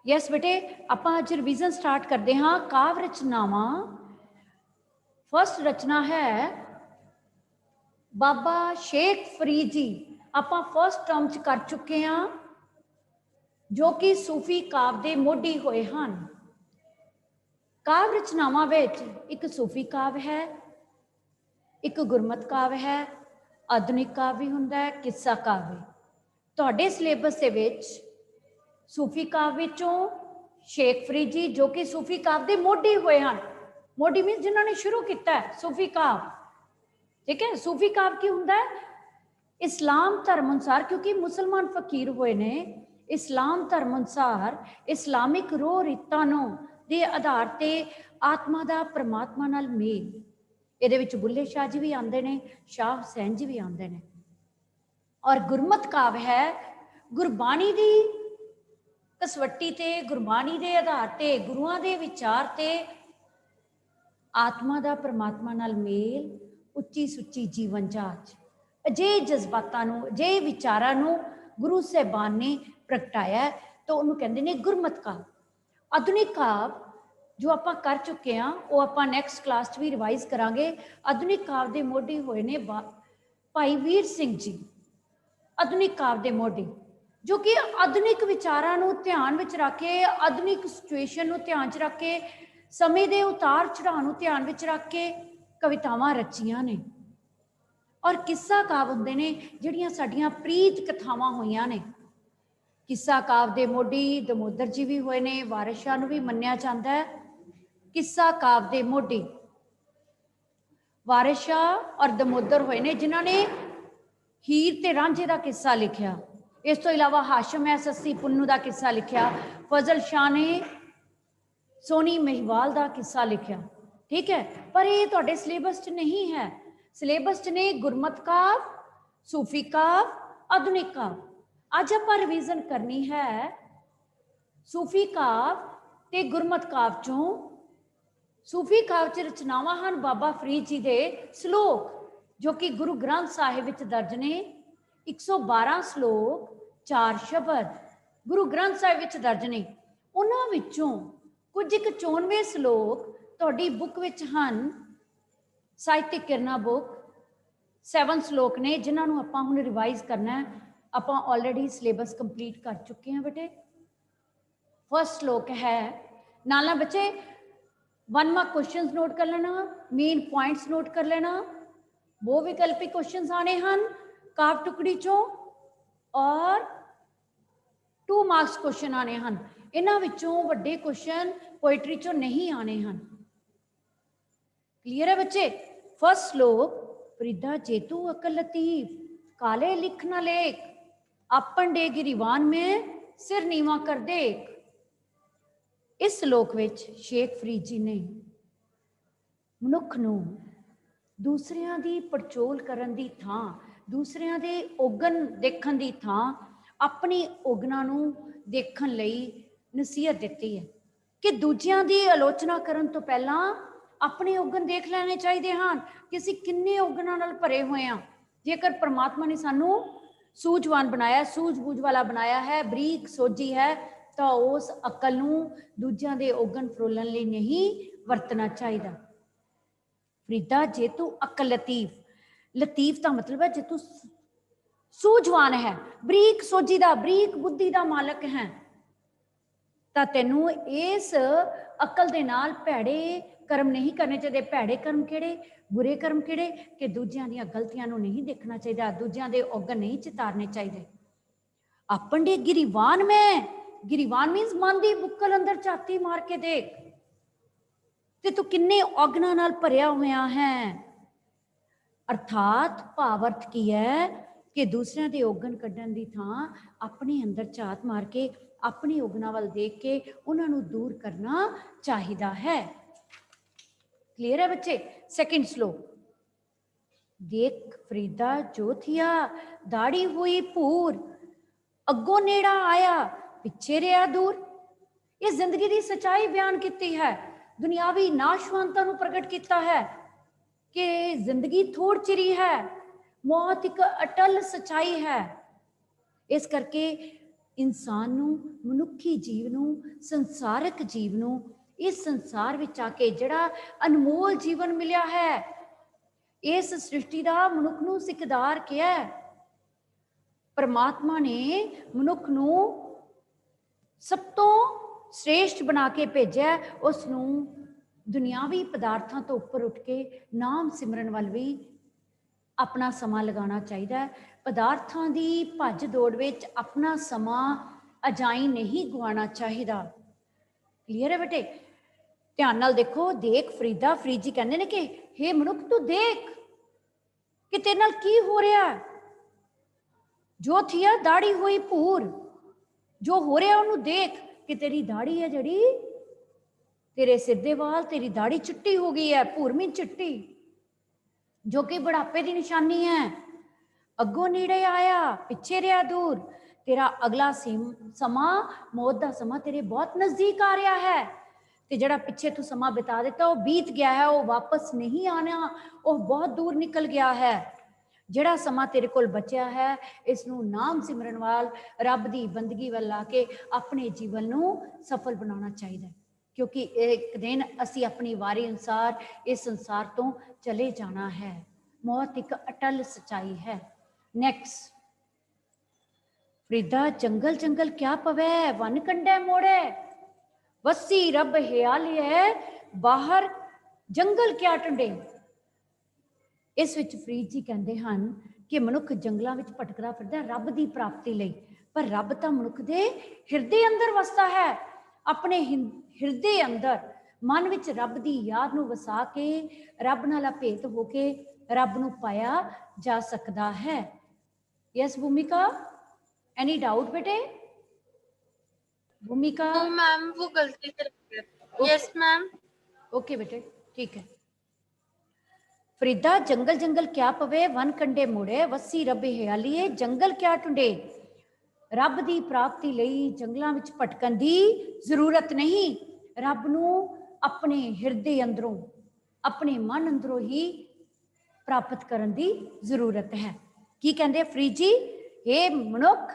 Yes बेटे, आप अज revision start करते हाँ। काव्य रचनावां, फर्स्ट रचना है बाबा शेख फरीद जी। आप फर्स्ट टर्म च कर चुके हाँ, जो कि सूफी काव्य के मोढ़ी होए हैं। काव्य रचनावां विच एक सूफी काव्य है, एक गुरमत काव्य है, आधुनिक काव्य भी हुंदा है, किस्सा काव्य। तुहाडे सिलेबस दे विच सूफी काव्य चों शेख फरीद जी, जो कि सूफी काव्य के मोढ़ी हुए हैं। मोढ़ी मीनस जिन्होंने शुरू किया है सूफी काव्य। ठीक है, सूफी काव्य की हुंदा है इस्लाम धर्म अनुसार, क्योंकि मुसलमान फकीर हुए ने, इस्लाम धर्म अनुसार इस्लामिक रोह रीतां दे आधार ते आत्मा दा परमात्मा नाल मेल। इहदे विच बुल्ले शाह जी भी आंदे ने, शाह हुसैन जी भी आंदे ने। और गुरमत काव्य है गुरबाणी दी कसवट्टी ते, गुरबाणी दे आधार ते, गुरुआं दे विचार ते आत्मा दा परमात्मा नाल मेल, उच्ची सुच्ची जीवन जाच, अजे जज्बातां नूं, अजे विचारां नूं गुरु साहिबान ने प्रगटाया, तो उन्होंने कहते हैं गुरमत काव्य। आधुनिक काव्य जो आप कर चुके हैं, वो आप नैक्सट क्लास भी रिवाइज करांगे। आधुनिक काव्य के मोढ़ी होए ने भाई वीर सिंह जी। आधुनिक काव्य के मोढ़ी जो कि आधुनिक विचारां नूं ध्यान विच रख के, आधुनिक सिचुएशन नूं ध्यान च रख के, समय के उतार चढ़ाव नूं ध्यान विच रख के कवितावां रचियां ने। और किस्सा काव्य हुंदे ने जिहड़ियां साडीआं प्रीत कथावां होईयां ने। किस्सा काव्य के मोढ़ी दमोदर जी भी होए ने, वारिस शाह नूं भी मन्निया जांदा है किस्सा काव्य के मोढ़ी। वारिस शाह और दमोदर होए ने जिन्हां ने हीर ते रांझे का किस्सा लिखिया। इस तो इलावा हाशम है सस्सी पुन्नू का किस्सा लिखिया। फजल शाह ने सोनी महिवाल का किस्सा लिखिया। ठीक है, पर ये तुहाडे सिलेबस च नहीं है। सिलेबस च ने गुरमत काव्य, सूफी काव्य, आधुनिक काव्य। अज आप रिवीजन करनी है सूफी काव्य ते गुरमत काव्य चों। सूफी काव्य च रचनावां हैं बाबा फरीद जी के श्लोक, जो कि गुरु ग्रंथ साहिब विच दर्ज ने। 112 श्लोक, 4 शब्द गुरु ग्रंथ साहिब विच दर्ज ने। उन्हां विचों कुछ एक 94 श्लोक तुहाडी बुक विच हन, साहित्यिक किरना बुक। 7 श्लोक ने जिन्होंने आपां हुण रिवाइज करना है। आपां ऑलरेडी सिलेबस कंप्लीट कर चुके हैं बेटे। फर्स्ट श्लोक है, नाला बच्चे 1 मार्क क्वेश्चंस नोट कर लेना, मेन पॉइंट्स नोट कर लेना। बहुविकल्पी क्वेश्चंस आने हैं काव्य टुकड़ी चों, और 2 मार्क्स क्वेश्चन आने हैं। इन्हां विचों वड्डे क्वेश्चन पोइट्री चों नहीं आने हैं। क्लीयर है बच्चे। फर्स्ट श्लोक, फरीदा जेतू अकल लतीफ, काले लिख न लेख, आपन डे गिरीवान में सिर नीवा कर देख। इस श्लोक विच शेख फरीद जी ने मनुख नूं दूसरियां दी पड़चोल करन दी थां, दूसरियां दे ओगन देखण दी थां अपनी ओगना नूं देखण लई नसीहत दित्ती है कि दूजियां दी आलोचना करन तो पहला अपने ओगन देख लेने चाहिए हैं कि असीं किन्ने ओगनां नाल भरे हुए हैं। जेकर परमात्मा ने सानू सूझवान बनाया, सूझबूझ वाला बनाया है, बरीक सोझी है, तो उस अकल नूं दूजियां दे ओगन फरोलण लई नहीं वरतना चाहिए। फरीदा जे तू अकल लतीफ, लतीफ का मतलब है जे तू सूझवान है, बरीक सोझी दा, बरीक बुद्धि का मालक है, तो तेनू इस अकल दे नाल भैड़े कर्म नहीं करने चाहिए। भैड़े कर्म किहड़े, बुरे कर्म किहड़े, कि दूजियां दीयां गलतियां नूं नहीं देखना चाहिए, दूजियां दे औगन नहीं चितारने चाहिए। अपन दे गिरीवान में, गिरीवान मीनस मन दी बुक्कल अंदर झाती मार के देख ते तू किन्ने औगना नाल भरिया होया है। अर्थात भावर्थ की है कि दूसरियां दे औगन कड्ढण दी थां अपने अंदर झात मार के अपनी औगना वाल देख के उन्हां नूं दूर करना चाहिदा है। क्लियर है बच्चे। सेकंड श्लोक, देख फरीदा जो थिया दाढ़ी हुई भूर, अगों नेड़ा आया पिछे रहा दूर। ये जिंदगी की सच्चाई बयान की है, दुनियावी नाशवानता नूं प्रगट किया है कि जिंदगी थोड़ चिरी है, मौत एक अटल सच्चाई है। इस करके इंसान नू, मनुखी जीव नू, संसारक जीव नू इस संसार विच आके जिहड़ा अनमोल जीवन मिलिया है, इस सृष्टि का मनुख नू सिकदार किया है। परमात्मा ने मनुख नू सब तो श्रेष्ठ बना के भेजा, उसनू दुनियावी पदार्थों तो उपर उठ के नाम सिमरन वाल भी अपना समा लगाना चाहिए। पदार्थों की भज दौड़ विच अपना समा अजाई नहीं गवाना चाहिए। क्लीयर है बेटे? ध्यान नाल देखो, देख फरीदा, फरीद जी कहते हैं कि हे मनुख तू देख कि तेरे नाल की हो रहा है। जो थिया दाड़ी हुई भूर, जो हो रहा उन्होंने देख कि तेरी दाड़ी है जड़ी, तेरे सिर दे वाल, तेरी दाड़ी चिट्टी हो गई है, भूरमी चिट्टी, जो कि बुढ़ापे की निशानी है। अगों नेड़े आया, पिछे रहा दूर, तेरा अगला समा, मौत का समा तेरे बहुत नजदीक आ रहा है। तो जड़ा पिछे तू समा बिता देता वो बीत गया है, वो वापस नहीं आना, वो बहुत दूर निकल गया है। जड़ा समा तेरे कोल बचिया है, इसनू नाम सिमरन वाल, रब की बंदगी वाल ला के अपने जीवन नू सफल बनाना चाहिए, क्योंकि एक दिन असी अपनी वारी अनुसार इस संसार तो चले जाना है। मौत एक अटल सच्चाई है। नेक्स्ट, फरीदा जंगल जंगल क्या पवे, वन कंडे मोड़े, वसी रब हियाली है, बाहर जंगल क्या टंडे। इस विच फरीद जी कहते हैं कि मनुख जंगलों में भटकदा फिरदा रब की प्राप्ति लई, पर रब तो मनुख के हिरदे अंदर वसदा है। अपने हिरदे अंदर मन विच रब की याद नूं वसा के रब नाल भेंट होके रब नूं पाया जा सकता है। यस भूमिका, एनी डाउट बेटे? भूमिका? मैम वो गलती से, यस मैम। ओके बेटे, ठीक है। फरीदा जंगल जंगल क्या पवे, वन कंडे मुड़े, वसी रब हियालीए, जंगल क्या टुंडे। रब की प्राप्ति लई जंगलों में भटकन की जरूरत नहीं, रब नूं अपने हिरदे अंदरों, अपने मन अंदरों ही प्राप्त करने की जरूरत है। की कहते फरीद जी, हे मनुख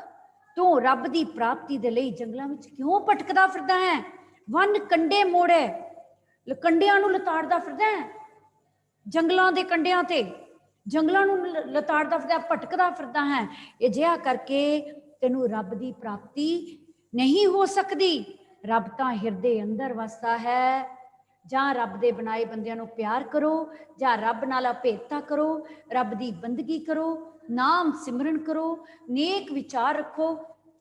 तू रब की प्राप्ति दे लई जंगलों में क्यों भटकदा फिरदा है। वन कंडे मोड़े, कंडियां नूं लताड़दा फिरदा है, जंगलों के कंडियां ते जंगलों नूं लताड़दा फिरदा, भटकदा फिरदा है। अजिहा करके तेनू रब की प्राप्ति नहीं हो सकती। रब तो हिरदे अंदर वसदा है। जां रब दे बनाए बंदियां नूं प्यार करो, जां रब नाल भेंटा करो, रब की बंदगी करो, नाम सिमरन करो, नेक विचार रखो,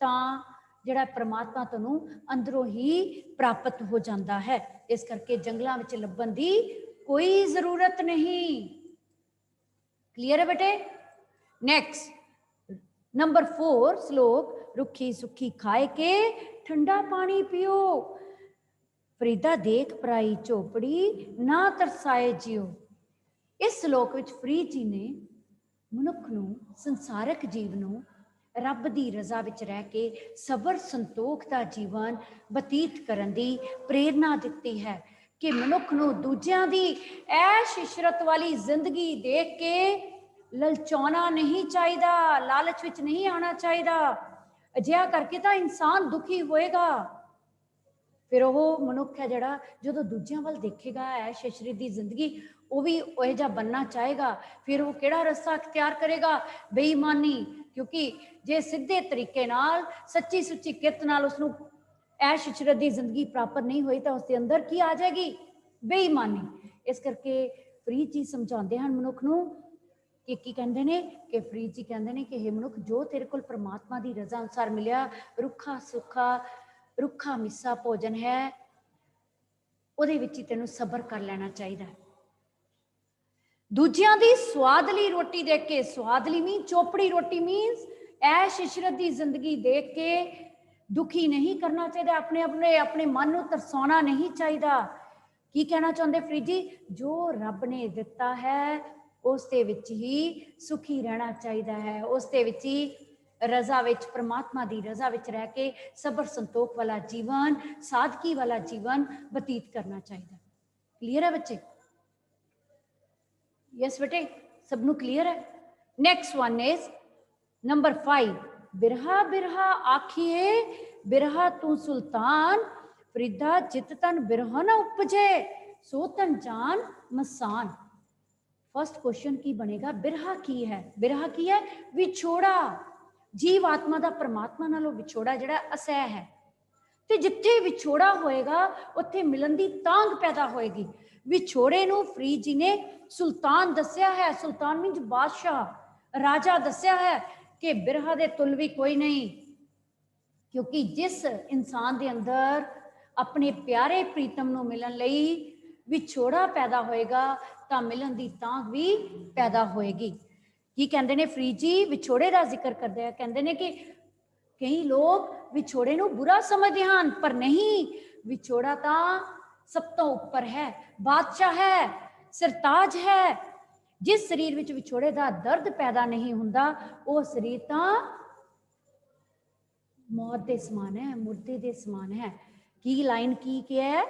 तां जिहड़ा परमात्मा तुहानूं अंदरों ही प्राप्त हो जाता है। इस करके जंगलों में लभन की कोई जरूरत नहीं। क्लियर है बेटे? नेक्स्ट, नंबर 4 श्लोक, रुखी सुखी खाए के ठंडा पानी पियो, फरीदा देख पराई झोपड़ी ना तरसाए जियो। इस श्लोक विच फरीद जी ने मनुख नूं, संसारक जीव नूं रब की रजा विच रह के सबर संतोख का जीवन बतीत करन दी प्रेरणा दिती है कि मनुख नूं दूजियां दी ऐश इशरत वाली जिंदगी देख के ललचाना नहीं चाहिए, लालच विच नहीं आना चाहिए। अजिहा करके तो इंसान दुखी होएगा। फिर वह मनुख है जड़ा जो दूजियां वाल देखेगा ऐश इशरत की जिंदगी, वो भी वह जा बनना चाहेगा। फिर वो किहड़ा रस्ता अख्तियार करेगा? बेईमानी। क्योंकि जे सीधे तरीके नाल सच्ची सुच्ची कित नाल उसनूं ऐश इशरत की जिंदगी प्राप्त नहीं हुई तो उसके अंदर की आ जाएगी? बेईमानी। इस करके फरीद जी समझाते हैं मनुख नूं कि की कहते हैं कि फरीद जी कहते हैं कि हे मनुख, जो तेरे को परमात्मा की रजा अनुसार मिलिया, रुखा सुखा रुखा मिस्सा भोजन है, ਉਹਦੇ ਵਿੱਚ ਹੀ ਤੈਨੂੰ ਸਬਰ ਕਰ ਲੈਣਾ ਚਾਹੀਦਾ। ਦੂਜਿਆਂ ਦੀ ਸਵਾਦਲੀ ਰੋਟੀ ਦੇਖ ਕੇ, ਸਵਾਦਲੀ ਮੀਨ ਚੋਪੜੀ ਰੋਟੀ ਮੀਨਸ ऐश इशरत की जिंदगी देख के दुखी नहीं करना चाहिए, अपने मन को तरसाना नहीं चाहिए। की कहना चाहते फरीद जी? जो रब ने दिता है उस दे विच ही सुखी रहना चाहिए है, उस दे विच ही रजा विच, परमात्मा की रजा विच रह के सबर संतोख वाला जीवन, सादगी वाला जीवन बतीत करना चाहिए। क्लीयर है बच्चे? यस बेटे, सबनों क्लीयर है? नेक्स्ट वन इज नंबर 5, बिरहा बिरहा आखिए बिरहा तू सुल्तान, फरीदा जित तन बिरहा न उपजे, सो तन जान मसान। फर्स्ट क्वेश्चन की बनेगा, बिरहा की है? बिरहा की है विछोड़ा, जीव आत्मा का परमात्मा नालों विछोड़ा जिहड़ा असह है। ਤੇ ਜਿੱਥੇ ਵਿਛੋੜਾ ਹੋਏਗਾ ਉੱਥੇ ਮਿਲਣ ਦੀ ਤਾਂਘ ਪੈਦਾ ਹੋਏਗੀ। ਵਿਛੋੜੇ ਨੂੰ ਫਰੀਦ ਜੀ ਨੇ ਸੁਲਤਾਨ ਦੱਸਿਆ ਹੈ। ਸੁਲਤਾਨ ਮੀਨਸ ਬਾਦਸ਼ਾਹ, ਰਾਜਾ ਦੱਸਿਆ ਹੈ ਕਿ ਬਿਰਹਾ ਦੇ ਤੁਲ ਵੀ ਕੋਈ ਨਹੀਂ, ਕਿਉਂਕਿ ਜਿਸ ਇਨਸਾਨ ਦੇ ਅੰਦਰ ਆਪਣੇ ਪਿਆਰੇ ਪ੍ਰੀਤਮ ਨੂੰ ਮਿਲਣ ਲਈ ਵਿਛੋੜਾ ਪੈਦਾ ਹੋਏਗਾ ਤਾਂ ਮਿਲਣ ਦੀ ਤਾਂਘ ਵੀ ਪੈਦਾ ਹੋਏਗੀ। ਕੀ ਕਹਿੰਦੇ ਨੇ ਫਰੀਦ ਜੀ ਵਿਛੋੜੇ ਦਾ ਜ਼ਿਕਰ ਕਰਦੇ ਆ, ਕਹਿੰਦੇ ਨੇ ਕਿ ਕਈ ਲੋਕ ਵਿਛੋੜੇ ਨੂੰ ਬੁਰਾ ਸਮਝਦੇ ਹਨ, ਪਰ ਨਹੀਂ, ਵਿਛੋੜਾ ਤਾਂ ਸਭ ਤੋਂ ਉੱਪਰ ਹੈ, ਬਾਦਸ਼ਾਹ ਹੈ, ਸਰਤਾਜ ਹੈ। ਜਿਸ ਸਰੀਰ ਵਿੱਚ ਵਿਛੋੜੇ ਦਾ ਦਰਦ ਪੈਦਾ ਨਹੀਂ ਹੁੰਦਾ ਉਹ ਸਰੀਰ ਤਾਂ ਮੌਤ ਦੇ ਸਮਾਨ ਹੈ, ਮੁਰਦੇ ਦੇ ਸਮਾਨ ਹੈ। ਕੀ ਲਾਈਨ ਕੀ ਕਿਹਾ ਹੈ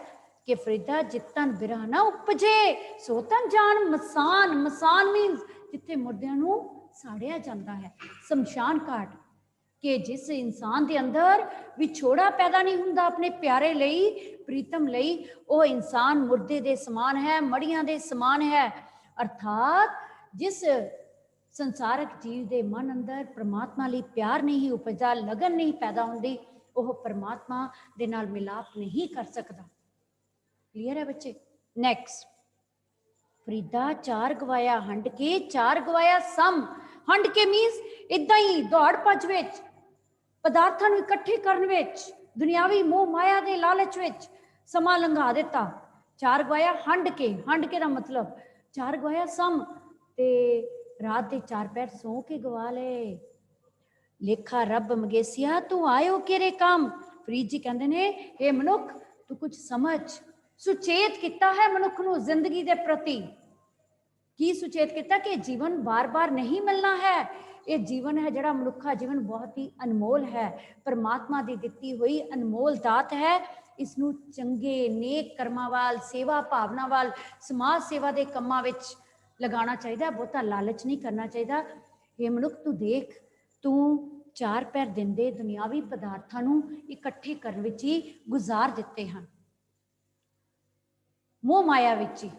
ਕਿ ਫਰੀਦਾ ਜਿੱਤਨ ਬਿਰਹਾ ਨਾ ਉਪਜੇ ਸੋ ਤਨ ਜਾਨ ਮਸਾਨ। ਮਸਾਨ ਮੀਨਸ ਜਿੱਥੇ ਮੁਰਦਿਆਂ ਨੂੰ ਸਾੜਿਆ ਜਾਂਦਾ ਹੈ, ਸ਼ਮਸ਼ਾਨ ਘਾਟ। ਕਿ ਜਿਸ ਇਨਸਾਨ ਦੇ ਅੰਦਰ ਵਿਛੋੜਾ ਪੈਦਾ ਨਹੀਂ ਹੁੰਦਾ ਆਪਣੇ ਪਿਆਰੇ ਲਈ, ਪ੍ਰੀਤਮ ਲਈ, ਉਹ ਇਨਸਾਨ ਮੁਰਦੇ ਦੇ ਸਮਾਨ ਹੈ, ਮੜੀਆਂ ਦੇ ਸਮਾਨ ਹੈ। ਅਰਥਾਤ ਜਿਸ ਸੰਸਾਰਕ ਜੀਵ ਦੇ ਮਨ ਅੰਦਰ ਪਰਮਾਤਮਾ ਲਈ ਪਿਆਰ ਨਹੀਂ ਉਪਜਦਾ, ਲਗਨ ਨਹੀਂ ਪੈਦਾ ਹੁੰਦੀ, ਉਹ ਪਰਮਾਤਮਾ ਦੇ ਨਾਲ ਮਿਲਾਪ ਨਹੀਂ ਕਰ ਸਕਦਾ। ਕਲੀਅਰ ਹੈ ਬੱਚੇ? ਨੈਕਸਟ, ਫਰੀਦਾ ਚਾਰ ਗਵਾਇਆ ਹੰਡ ਕੇ, ਚਾਰ ਗਵਾਇਆ ਸਮ। ਹੰਡ ਕੇ ਮੀਨਸ ਇਦਾਂ ਹੀ ਦੌੜ ਭੱਜ ਵਿੱਚ, ਪਦਾਰਥਾਂ ਨੂੰ ਇਕੱਠੇ ਕਰਨ ਵਿੱਚ, ਦੁਨਿਆਵੀ ਮੋਹ ਮਾਇਆ ਦੇ ਲਾਲਚ ਵਿੱਚ ਸਮਾਂ ਲੰਘਾ ਦਿੱਤਾ। ਚਾਰ ਗਵਾਇਆ ਹੰਡ ਕੇ, ਹੰਡ ਕੇ ਦਾ ਮਤਲਬ ਚਾਰ ਗਵਾਇਆ ਸਮ, ਤੇ ਰਾਤ ਦੇ ਚਾਰ ਪੈਰ ਸੌ ਕੇ ਗਵਾ ਲਏ। ਲੇਖਾ ਰੱਬ ਮਗੇਸੀਆ ਤੂੰ ਆਇਓ ਕਿਹੜੇ ਕੰਮ। ਫਰੀਦ ਜੀ ਕਹਿੰਦੇ ਨੇ ਇਹ ਮਨੁੱਖ ਤੂੰ ਕੁਝ ਸਮਝ, ਸੁਚੇਤ ਕੀਤਾ ਹੈ ਮਨੁੱਖ ਨੂੰ ਜ਼ਿੰਦਗੀ ਦੇ ਪ੍ਰਤੀ। ਕੀ ਸੁਚੇਤ ਕੀਤਾ ਕਿ ਜੀਵਨ ਬਾਰ-ਬਾਰ ਨਹੀਂ ਮਿਲਣਾ ਹੈ। ਇਹ ਜੀਵਨ ਹੈ ਜਿਹੜਾ ਮਨੁੱਖਾ ਜੀਵਨ ਬਹੁਤ ਹੀ ਅਨਮੋਲ ਹੈ, ਪਰਮਾਤਮਾ ਦੀ ਦਿੱਤੀ ਹੋਈ ਅਨਮੋਲ ਦਾਤ ਹੈ। ਇਸ ਨੂੰ ਚੰਗੇ ਨੇਕ ਕਰਮਾਂ ਵੱਲ, ਸੇਵਾ ਭਾਵਨਾ ਵੱਲ, ਸਮਾਜ ਸੇਵਾ ਦੇ ਕੰਮਾਂ ਵਿੱਚ ਲਗਾਉਣਾ ਚਾਹੀਦਾ, ਬਹੁਤਾ ਲਾਲਚ ਨਹੀਂ ਕਰਨਾ ਚਾਹੀਦਾ। ਇਹ ਮਨੁੱਖ ਤੂੰ ਦੇਖ, ਤੂੰ ਚਾਰ ਪੈਰ ਦਿੰਦੇ ਦੁਨਿਆਵੀ ਪਦਾਰਥਾਂ ਨੂੰ ਇਕੱਠੇ ਕਰਨ ਵਿੱਚ ਹੀ ਗੁਜ਼ਾਰ ਦਿੱਤੇ ਹਨ, ਮੋਹ ਮਾਇਆ ਵਿੱਚ ਹੀ,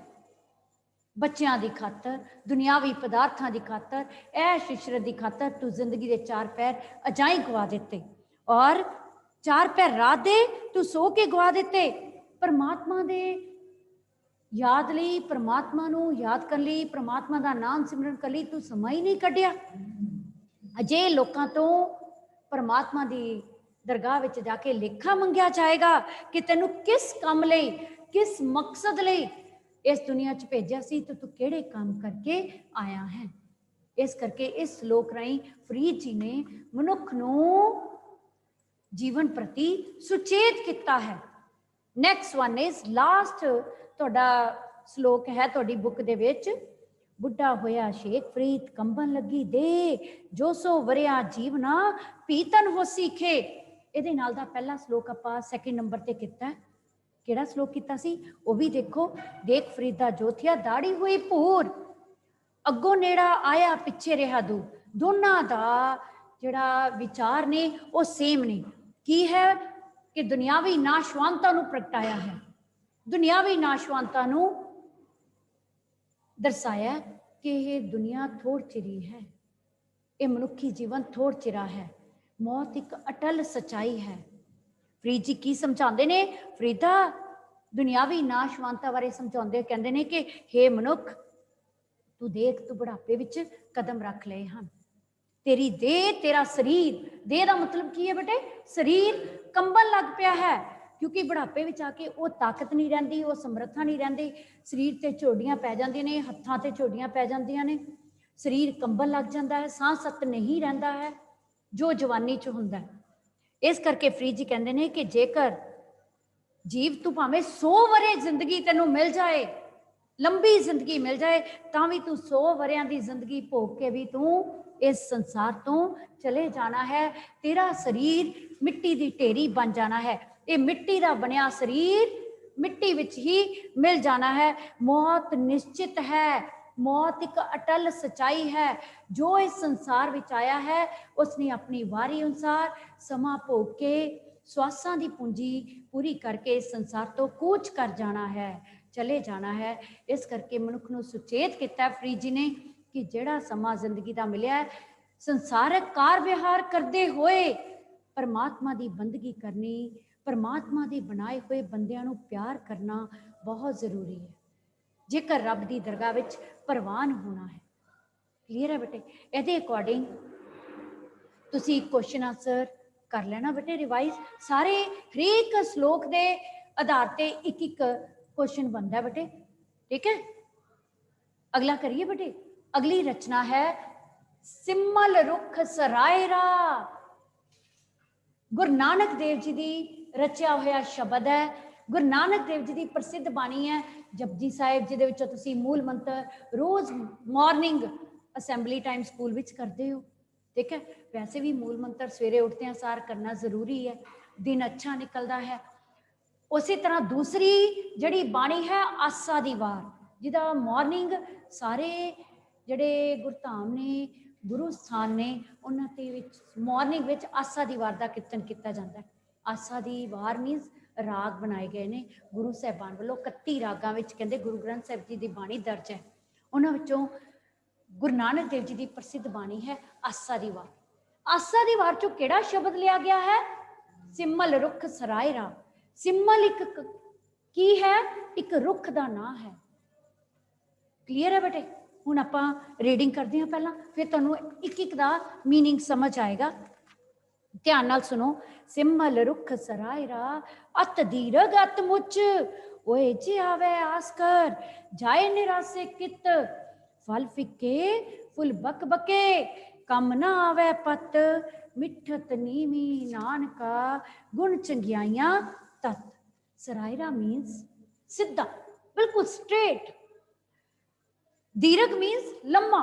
ਬੱਚਿਆਂ ਦੀ ਖਾਤਰ, ਦੁਨਿਆਵੀ ਪਦਾਰਥਾਂ ਦੀ ਖਾਤਰ, ਐਸ਼ ਇਸ਼ਰਤ ਦੀ ਖਾਤਰ ਤੂੰ ਜ਼ਿੰਦਗੀ ਦੇ ਚਾਰ ਪੈਰ ਅਜਾਈ ਗਵਾ ਦਿੱਤੇ, ਔਰ ਚਾਰ ਪੈਰ ਰਾਤ ਦੇ ਤੂੰ ਸੋ ਕੇ ਗਵਾ ਦਿੱਤੇ। ਪਰਮਾਤਮਾ ਦੇ ਯਾਦ ਲਈ, ਪਰਮਾਤਮਾ ਨੂੰ ਯਾਦ ਕਰਨ ਲਈ, ਪਰਮਾਤਮਾ ਦਾ ਨਾਮ ਸਿਮਰਨ ਕਰਨ ਲਈ ਤੂੰ ਸਮਾਂ ਹੀ ਨਹੀਂ ਕੱਢਿਆ। ਅਜੇ ਲੋਕਾਂ ਤੋਂ ਪਰਮਾਤਮਾ ਦੀ ਦਰਗਾਹ ਵਿੱਚ ਜਾ ਕੇ ਲੇਖਾ ਮੰਗਿਆ ਜਾਏਗਾ ਕਿ ਤੈਨੂੰ ਕਿਸ ਕੰਮ ਲਈ, ਕਿਸ ਮਕਸਦ ਲਈ ਇਸ ਦੁਨੀਆ 'ਚ ਭੇਜਿਆ ਸੀ, ਤੇ ਤੂੰ ਕਿਹੜੇ ਕੰਮ ਕਰਕੇ ਆਇਆ ਹੈ। ਇਸ ਕਰਕੇ ਇਸ ਸ਼ਲੋਕ ਰਾਹੀਂ ਫਰੀਦ ਜੀ ਨੇ ਮਨੁੱਖ ਨੂੰ ਜੀਵਨ ਪ੍ਰਤੀ ਸੁਚੇਤ ਕੀਤਾ ਹੈ। ਨੈਕਸਟ ਵਨ ਇਜ਼ ਲਾਸਟ ਤੁਹਾਡਾ ਸ਼ਲੋਕ ਹੈ ਤੁਹਾਡੀ ਬੁੱਕ ਦੇ ਵਿੱਚ, ਬੁੱਢਾ ਹੋਇਆ ਸ਼ੇਖ ਫਰੀਦ ਕੰਬਨ ਲੱਗੀ ਦੇ, ਜੋ ਸੋ ਵਰਿਆ ਜੀਵਨਾ ਪੀਤਨ ਹੋ ਸਿੱਖੇ। ਇਹਦੇ ਨਾਲ ਦਾ ਪਹਿਲਾ ਸ਼ਲੋਕ ਆਪਾਂ ਸੈਕਿੰਡ ਨੰਬਰ ਤੇ ਕੀਤਾ। ਕਿਹੜਾ ਸ਼ਲੋਕ ਕੀਤਾ ਸੀ ਉਹ ਵੀ ਦੇਖੋ। ਦੇਖ ਫਰੀਦਾ ਜੋਥੀਆ ਦਾੜੀ ਹੋਈ ਭੂਰ, ਅੱਗੋਂ ਨੇੜਾ ਆਇਆ ਪਿੱਛੇ ਰਿਹਾ ਦੂਰ। ਦੋਨਾਂ ਦਾ ਜਿਹੜਾ ਵਿਚਾਰ ਨੇ ਉਹ ਸੇਮ ਨੇ। ਕੀ ਹੈ ਕਿ ਦੁਨਿਆਵੀ ਨਾਸ਼ਵਾਨਤਾ ਨੂੰ ਪ੍ਰਗਟਾਇਆ ਹੈ, ਦੁਨਿਆਵੀ ਨਾਸ਼ਵਾਨਤਾ ਨੂੰ ਦਰਸਾਇਆ ਕਿ ਇਹ ਦੁਨੀਆ ਥੋੜ ਚਿਰੀ ਹੈ, ਇਹ ਮਨੁੱਖੀ ਜੀਵਨ ਥੋੜ ਚਿਰਾ ਹੈ, ਮੌਤ ਇੱਕ ਅਟਲ ਸੱਚਾਈ ਹੈ। ਫਰੀਦ ਜੀ ਕੀ ਸਮਝਾਉਂਦੇ ਨੇ? ਫਰੀਦਾ ਦੁਨਿਆਵੀ ਨਾਸ਼ਵਾਨਤਾ ਬਾਰੇ ਸਮਝਾਉਂਦੇ ਕਹਿੰਦੇ ਨੇ ਕਿ ਹੇ ਮਨੁੱਖ ਤੂੰ ਦੇਖ, ਤੂੰ ਬੁਢਾਪੇ ਵਿੱਚ ਕਦਮ ਰੱਖ ਲਏ ਹਨ, ਤੇਰੀ ਦੇਹ, ਤੇਰਾ ਸਰੀਰ, ਦੇਹ ਦਾ ਮਤਲਬ ਕੀ ਹੈ ਬੇਟੇ? ਸਰੀਰ ਕੰਬਣ ਲੱਗ ਪਿਆ ਹੈ, ਕਿਉਂਕਿ ਬੁਢਾਪੇ ਵਿੱਚ ਆ ਕੇ ਉਹ ਤਾਕਤ ਨਹੀਂ ਰਹਿੰਦੀ, ਉਹ ਸਮਰੱਥਾ ਨਹੀਂ ਰਹਿੰਦੀ, ਸਰੀਰ ਤੇ ਝੋਡੀਆਂ ਪੈ ਜਾਂਦੀਆਂ ਨੇ, ਹੱਥਾਂ ਤੇ ਝੋਡੀਆਂ ਪੈ ਜਾਂਦੀਆਂ ਨੇ, ਸਰੀਰ ਕੰਬਣ ਲੱਗ ਜਾਂਦਾ ਹੈ, ਸਾਹ ਸੱਤ ਨਹੀਂ ਰਹਿੰਦਾ ਹੈ ਜੋ ਜਵਾਨੀ 'ਚ ਹੁੰਦਾ। ਇਸ ਕਰਕੇ ਫਰੀਦ ਜੀ ਕਹਿੰਦੇ ਨੇ ਕਿ ਜੇਕਰ ਜੀਵ ਤੂੰ ਭਾਵੇਂ 100 ਵਰੇ ਜ਼ਿੰਦਗੀ ਤੈਨੂੰ ਮਿਲ ਜਾਏ, ਲੰਬੀ ਜ਼ਿੰਦਗੀ ਮਿਲ ਜਾਏ, ਤਾਂ ਵੀ ਤੂੰ 100 ਵਰਿਆਂ ਦੀ ਜ਼ਿੰਦਗੀ ਭੋਗ ਕੇ ਵੀ ਤੂੰ ਇਸ ਸੰਸਾਰ ਤੋਂ ਚਲੇ ਜਾਣਾ ਹੈ। ਤੇਰਾ ਸਰੀਰ ਮਿੱਟੀ ਦੀ ਢੇਰੀ ਬਣ ਜਾਣਾ ਹੈ, ਇਹ ਮਿੱਟੀ ਦਾ ਬਣਿਆ ਸਰੀਰ ਮਿੱਟੀ ਵਿੱਚ ਹੀ ਮਿਲ ਜਾਣਾ ਹੈ। ਮੌਤ ਨਿਸ਼ਚਿਤ ਹੈ, मौत एक अटल सच्चाई है। जो इस संसार विच आया है उसने अपनी वारी अनुसार समा भोग के स्वासां दी पूंजी पूरी करके इस संसार तो कूच कर जाना है, चले जाना है। इस करके मनुख नूं सुचेत किया फरीद जी ने कि जिहड़ा समा जिंदगी दा मिलिया है, संसारक कार विहार करते हुए परमात्मा की बंदगी करनी, परमात्मा के बनाए हुए बंदियां नूं प्यार करना बहुत जरूरी है जेकर रब की दरगाह विच परवान होना है। क्लीयर है बेटे? ਇਹਦੇ अकॉर्डिंग ਤੁਸੀਂ क्वेश्चन आंसर कर लेना बेटे रिवाइज सारे। हरेक श्लोक के आधार पर एक एक क्वेश्चन बनता है बेटे, ठीक है? अगला करिए बेटे। अगली रचना है सिमल रुख सरायरा। गुरु नानक देव जी की रचिया होया शब्द है। गुरु नानक देव जी की प्रसिद्ध बाणी है जपजी साहिब, जिहदे विचों तुसीं मूल मंत्र रोज़ मॉर्निंग असैंबली टाइम स्कूल विच करते हो, ठीक है? वैसे भी मूल मंत्र सवेरे उठते सार करना जरूरी है, दिन अच्छा निकलता है। उसी तरह दूसरी जिहड़ी बाणी है आसा दी वार, जिहदा मॉर्निंग सारे जिहड़े गुरधाम ने गुरु स्थान ने उन्होंने मॉर्निंग विच आसा दी वार दा कीर्तन किया जाता है। आसा दी वार मीनस राग बनाए गए ने गुरु साहिबान वालों 31 रागां विच, कहंदे गुरु ग्रंथ साहिब जी की बाणी दर्ज है। उन्हां विचों गुरु नानक देव जी की प्रसिद्ध बाणी है आसा दी वार। आसा दी वार चों किहड़ा शब्द लिया गया है? सिमल रुख सरायरा। सिमल एक की है? एक रुख का नाम है। क्लीयर है बेटे? हुण आपां रीडिंग करते हैं पहला, फिर तुहानूं एक एक दा मीनिंग समझ आएगा। ध्यान नाल सुनो। सिमल रुख सरायरा अत दीरघ अत मुच, ओए जी आवे आस कर जाए निरासे कित, फल फिके फुल बक बके कम ना आवे पत, मिठत नीवी नानका गुण चंगियाइयां तत। सरायरा मीन्स सीधा, बिल्कुल स्ट्रेट। दीर्घ मीन्स लम्मा।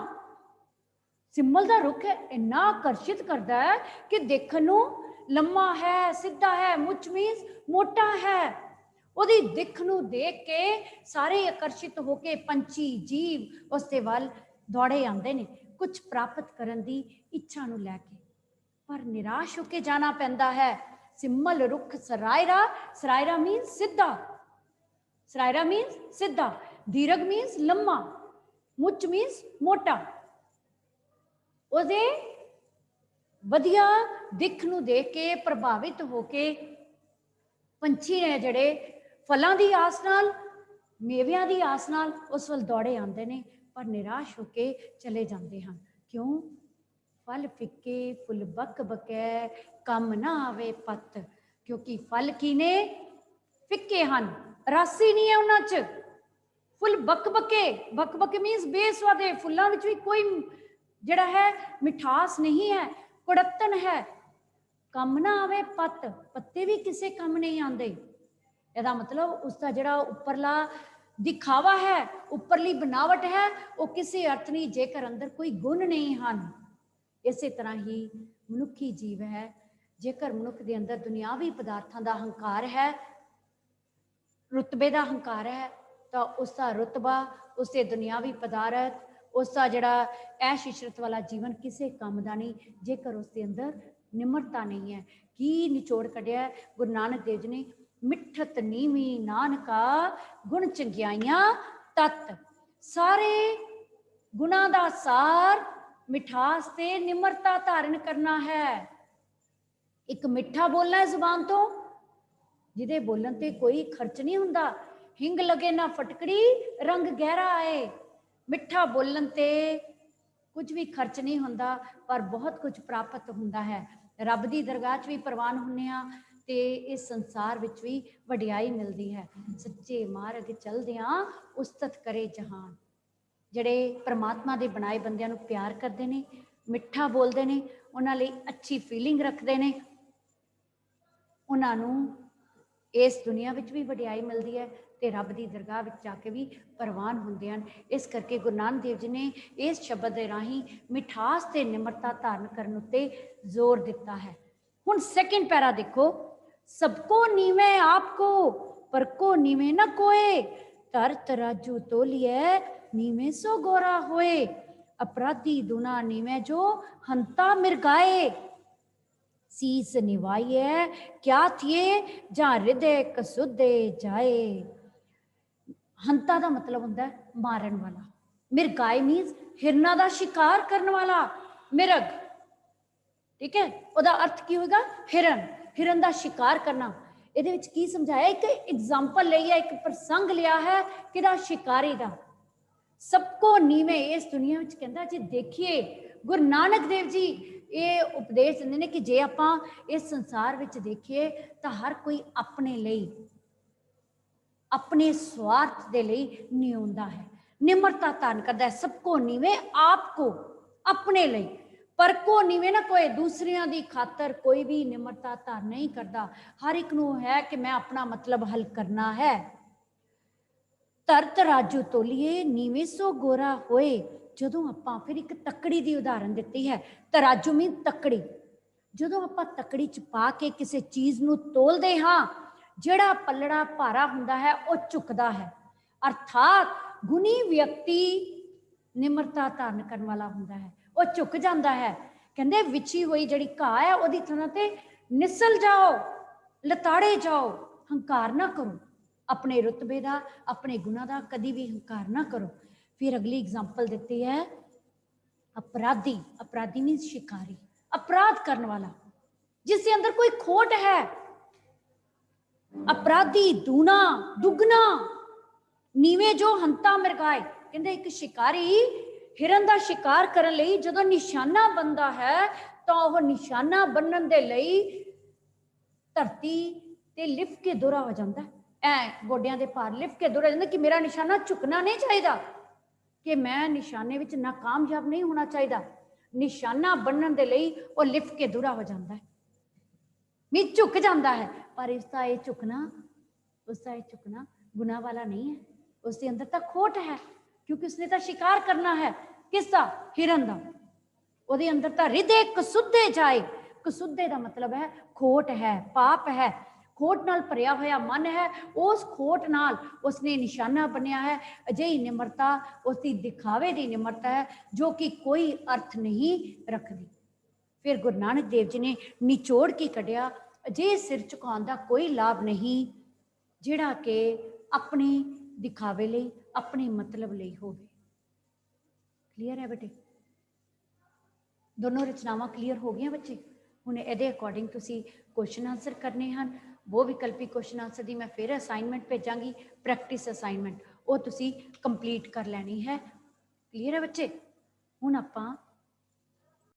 सिमल का रुख है इन्ना आकर्षित करता है कि देखने नूं लम्मा है, सीधा है। मुच मीन्स मोटा है। उहदी दिख नूं देख के सारे आकर्षित होके पंछी जीव उसके वल दौड़े आते हैं कुछ प्राप्त करने की इच्छा नूं लैके, पर निराश होके जाना पैंदा है। सिमल रुख सरायरा, सरायरा मीन्स सीधा, सरायरा मीन्स सीधा, दीर्घ मीन्स लम्मा, मुच मीन्स मोटा। ਉਹਦੇ ਵਧੀਆ दिख ਨੂੰ देख के प्रभावित होके पंछी ने ਜਿਹੜੇ फलों की आस नाल मेविਆਂ की आस नाल उस वल दौड़े आते हैं, पर निराश होके चले जाते हैं। क्यों? फल फिके फुल बक बकै कम ना आवे पत, क्योंकि फल की ने फिके हैं, रासी नहीं है उन्हां च। फुल बक बके मीनस बेसवादे, फुलों में भी कोई जिहड़ा है मिठास नहीं है, कुड़तन है। कम ना आवे पत, पत्ते भी किसी कम नहीं आते। इसका मतलब उसका जिहड़ा उपरला दिखावा है, उपरली बनावट है, वो किसी अर्थ नहीं जेकर अंदर कोई गुण नहीं हैं। इस तरह ही मनुखी जीव है, जेकर मनुख के अंदर दुनियावी पदार्थों का हंकार है, रुतबे का हंकार है, तो उसका रुतबा, उसके दुनियावी पदार्थ, उसका जिहड़ा ऐश इशरत वाला जीवन किसी काम का नहीं, जेकर उसके अंदर निमरता नहीं है। की निचोड़ कढ़िया गुरु नानक देव जी ने? मिठत नीवी नानका गुण चंगियाइयां तत। सारे गुणा का सार मिठास ते निमरता धारण करना है। एक मिठा बोलना है जुबान तो, जिदे बोलन ते कोई खर्च नहीं हुंदा। हिंग लगे ना फटकड़ी रंग गहरा आए। मिठा बोलन ते कुछ भी खर्च नहीं हुंदा, पर बहुत कुछ प्राप्त हुंदा है। रब की दरगाह च भी प्रवान हुंने आ ते इस संसार विच भी वडियाई मिलती है। सच्चे मार्ग चलदियां उस्तत करे जहान। जिहड़े परमात्मा के बनाए बंदियां नूं प्यार करते हैं, मिठा बोलते हैं, उन्हां लई अच्छी फीलिंग रखते हैं, उन्हां नूं इस दुनिया विच भी वडियाई मिलती है ते रब की दरगाह विच जाके भी परवान हुंदे हन। इस करके गुरु नानक देव जी ने इस शब्द के राही मिठास ते निमरता धारण करने उत्ते जोर दिता है। हुण सैकेंड पैरा देखो। सबको नीवे आपको पर को नीवे न कोए, ਧਰ ਤਰਾਜੂ ਤੋਲੀਐ ਨੀਵੇਂ ਸੋ ਗੋਰਾ ਹੋਏ, अपराधी दुना नीवे जो हंता मिर्गाए, सीस निवाइए क्या थिए जा हृदय कसुदे जाए। हंता का मतलब होता है मारन वाला, मिर्गाए मीन्स हिरना का शिकार करने वाला मिर्ग, ठीक है, ਉਹਦਾ अर्थ की होगा हिरन, हिरन का शिकार करना। ਇਹਦੇ ਵਿੱਚ ਕੀ ਸਮਝਾਇਆ, ਇੱਕ एग्जाम्पल ਲਈ ਹੈ, ਇੱਕ ਪ੍ਰਸੰਗ ਲਿਆ ਹੈ ਕਿਹਦਾ, शिकारी ਦਾ। सबको नीवे इस दुनिया में कहता जी देखिए, गुरु नानक देव जी ये उपदेश दिंदे ने कि जे आपां इस संसार विच देखिए तो हर कोई अपने लिए, अपने स्वार्थ दे लई नहीं होंदा है, निमरता धारण करता है। सबको नीवे आपको अपने लिए, पर को नीवे ना कोई दूसरियां दी खातर कोई भी निमरता धारण नहीं करता। हर एक नूं है कि मैं अपना मतलब हल करना है। ਧਰ ਤਰਾਜੂ ਤੋਲੀਏ ਨੀਵੇਂ ਸੋ ਗੋਰਾ ਹੋਏ। ਜਦੋਂ ਆਪਾਂ ਫਿਰ ਇੱਕ ਤੱਕੜੀ ਦੀ ਉਦਾਹਰਨ ਦਿੱਤੀ ਹੈ, ਤਰਾਜੂ ਮੀਨ ਤੱਕੜੀ। ਜਦੋਂ ਆਪਾਂ ਤੱਕੜੀ 'ਚ ਪਾ ਕੇ ਕਿਸੇ ਚੀਜ਼ ਨੂੰ ਤੋਲਦੇ ਹਾਂ, ਜਿਹੜਾ ਪੱਲੜਾ ਭਾਰਾ ਹੁੰਦਾ ਹੈ ਉਹ ਝੁਕਦਾ ਹੈ। ਅਰਥਾਤ ਗੁਣੀ ਵਿਅਕਤੀ ਨਿਮਰਤਾ ਧਾਰਨ ਕਰਨ ਵਾਲਾ ਹੁੰਦਾ ਹੈ, ਉਹ ਝੁਕ ਜਾਂਦਾ ਹੈ। ਕਹਿੰਦੇ ਵਿਛੀ ਹੋਈ ਜਿਹੜੀ ਘਾਹ ਹੈ ਉਹਦੀ ਥਾਂ ਤੇ ਨਿਸਲ ਜਾਓ, ਲਤਾੜੇ ਜਾਓ, ਹੰਕਾਰ ਨਾ ਕਰੋ। अपने रुतबे का, अपने गुणा का कभी भी हंकार ना करो। फिर अगली एग्जाम्पल देती है अपराधी। अपराधी मीन्स शिकारी, अपराध करने वाला जिसके अंदर कोई खोट है। अपराधी दूना दुगना नीवे जो हंता मिर्गाए। कहते एक शिकारी हिरन का शिकार करने लई जदों निशाना बनता है तो वह निशाना बनने दे लई धरती ते लिफ के दोहरा हो जाता है, ऐ गोडियां दे भार लिफ के दुर जाता कि मेरा निशाना झुकना नहीं चाहिए, कि मैं निशाने विच नाकामयाब नहीं होना चाहिए। निशाना बनने दे लई वो लिफ के दुरा हो जाता है, मी झुक जाता है। पर इसका ये झुकना, उसका ये झुकना गुनाह वाला नहीं है, उसके अंदर तो खोट है, क्योंकि उसने तो शिकार करना है किसका, हिरन का। ਉਹਦੇ अंदर तो हृदय कसुदे जाए। कसुदे का मतलब है खोट है, पाप है, खोट नाल भरिया होया मन है। उस खोट नाल उसने निशाना बनिया है। अजिही निमरता उसकी दिखावे की निमरता है जो कि कोई अर्थ नहीं रखती। फिर गुरु नानक देव जी ने निचोड़ के कढ़िया, अजिहे सिर झुकाउण दा कोई लाभ नहीं जिहड़ा कि अपने दिखावे लई, अपने मतलब लई होवे। क्लीयर है बेटे? दोनों रचनावां क्लीयर हो गई बच्चे? हुण इहदे अकॉर्डिंग तुसीं क्वेश्चन आंसर करने हैं। वो विकल्पी क्वेश्चन आंसर की मैं फिर असाइनमेंट भेजांगी, प्रैक्टिस असाइनमेंट, वो तुसीं कंप्लीट कर लैनी है। क्लीयर है बच्चे? हुण आपां